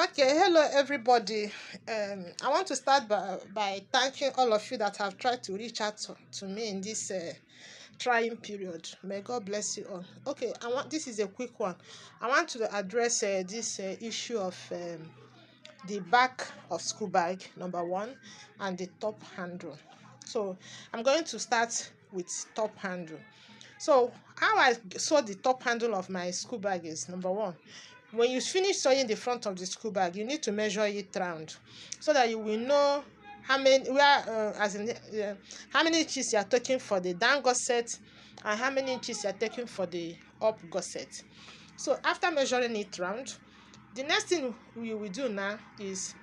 Okay, hello everybody. I want to start by thanking all of you that have tried to reach out to me in this trying period. May God bless you all. Okay, this is a quick one. I want to address this issue of the back of school bag, number one, and the top handle. So I'm going to start with top handle. So how I sew the top handle of my school bag is, number one, when you finish sewing the front of the school bag, you need to measure it round so that you will know how many inches you are taking for the down gusset and how many inches you are taking for the up gusset. So after measuring it round, the next thing we will do now is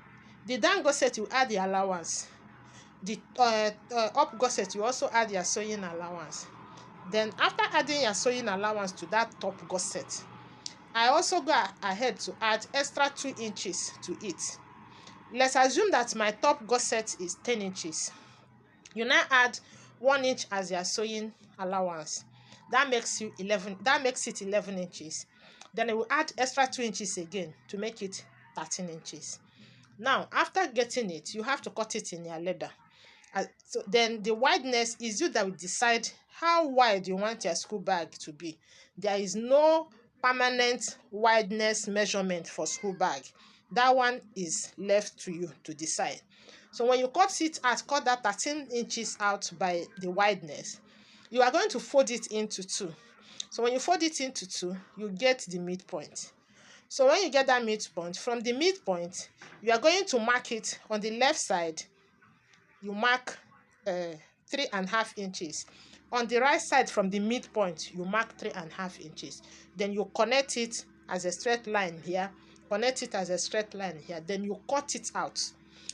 the down gusset, you add the allowance. The up gusset, you also add your sewing allowance. Then after adding your sewing allowance to that top gusset, I also go ahead to add extra 2 inches to it. Let's assume that my top gusset is 10 inches. You now add 1 inch as your sewing allowance. That makes it 11 inches. Then I will add extra 2 inches again to make it 13 inches. Now, after getting it, you have to cut it in your leather. So then the wideness is you that will decide how wide you want your school bag to be. There is no permanent wideness measurement for school bag. That one is left to you to decide. So when you cut that 13 inches out by the wideness, you are going to fold it into two. So when you fold it into two, you get the midpoint. So when you get that midpoint, from the midpoint, you are going to mark it on the left side. You mark 3.5 inches. On the right side from the midpoint, you mark 3.5 inches. Then you connect it as a straight line here. Connect it as a straight line here. Then you cut it out.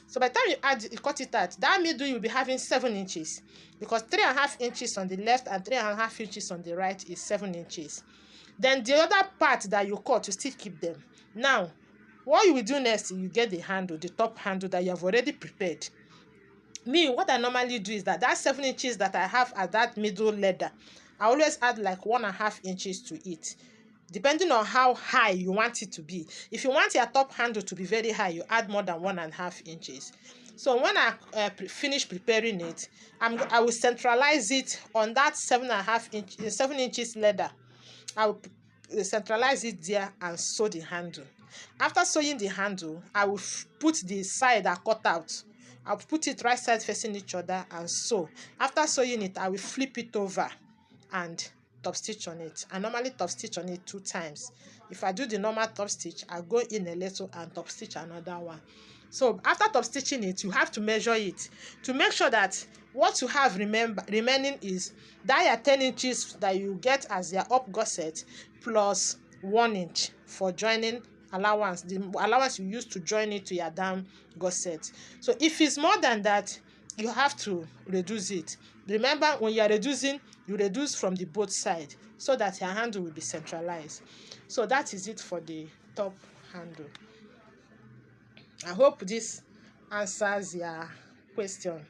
So by the time you cut it out, that middle you'll be having 7 inches, because 3.5 inches on the left and 3.5 inches on the right is 7 inches. Then the other part that you cut, you still keep them. Now, what you will do next, you get the handle, the top handle that you have already prepared. What I normally do is that 7 inches that I have at that middle leather, I always add like 1.5 inches to it, depending on how high you want it to be. If you want your top handle to be very high, you add more than 1.5 inches. So when I finish preparing it, I will centralize it on that 7 inches leather. I will centralize it there and sew the handle. After sewing the handle, I will put the side I cut out. I'll put it right side facing each other and sew. After sewing it, I will flip it over and top stitch on it. I normally top stitch on it 2 times. If I do the normal top stitch, I go in a little and top stitch another one. So after top stitching it, you have to measure it to make sure that what you have remaining is that your 10 inches that you get as your up gusset plus 1 inch for joining allowance, the allowance you use to join it to your down gusset. So if it's more than that, you have to reduce it. Remember, when you are reducing, you reduce from the both side so that your handle will be centralized. So that is it for the top handle. I hope this answers your question.